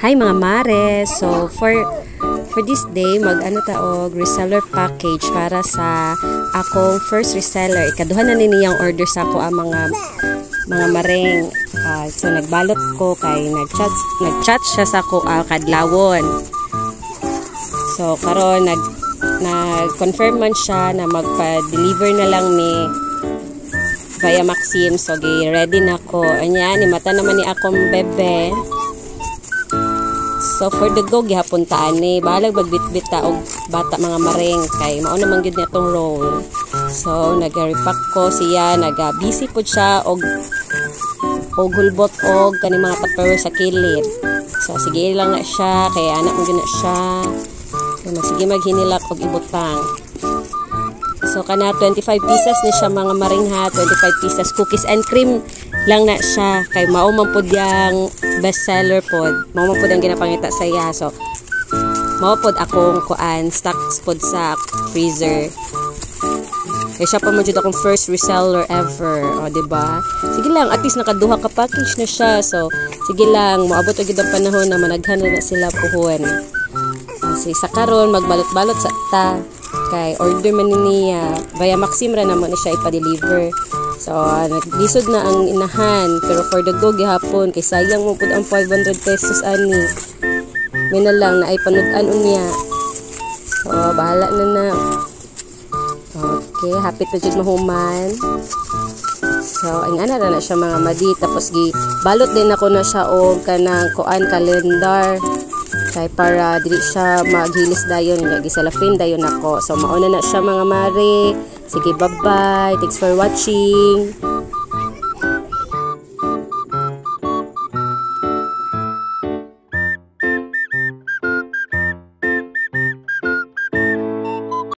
Hi mga mare. So for this day mag-ano taog reseller package para sa akong first reseller. Ikaduha na niyang order sa ako ang mga maring. So nagbalot ko kay nagchat siya sa ako kadlawon. So karon nag-confirm man siya na magpa-deliver na lang ni via Maxim. So ready na ko. Anya ni mata naman ni akong bebe. So for the go gihapon ta ani balag magbitbit ta og bata mga maring kay mao naman gyud niya tong roll. So nag-repack ko siya, busy pud siya og hulbot og kani mga tupperware sa kilid. So sige lang na siya kay anak mo gyud na siya. So sige maghinilak og ibutang. So kana 25 pieces ni siya mga maring ha, 25 pieces cookies and cream lang na siya kay mao man pud yang best seller pod. Mao man pud ang ginapangita sa iya. So mao pod akong kuan stocks pod sa freezer. Kaya siya pa man jud akong first reseller ever, o diba? Sige lang, at least nakaduha ka package na siya. So sige lang, moabot og ang panahon na managhan na sila puhon. Kasi sa karon magbalot-balot sa ta kay order man niya via Maxim ra naman na siya ipa-deliver. So naglisod na ang inahan pero for the go gihapon kay sayang mo pud ang 500 pesos ani. May na lang na ay panud-an unya. So bahala na. Okay, happy to jud mahuman. So ang ana na siya mga madi tapos balot din ako na siya og kanang kuan calendar. Kay para dili siya maghilis dayon nga gisalafin dayon ako. So mauna na siya mga mare. Sige, bye-bye. Thanks for watching.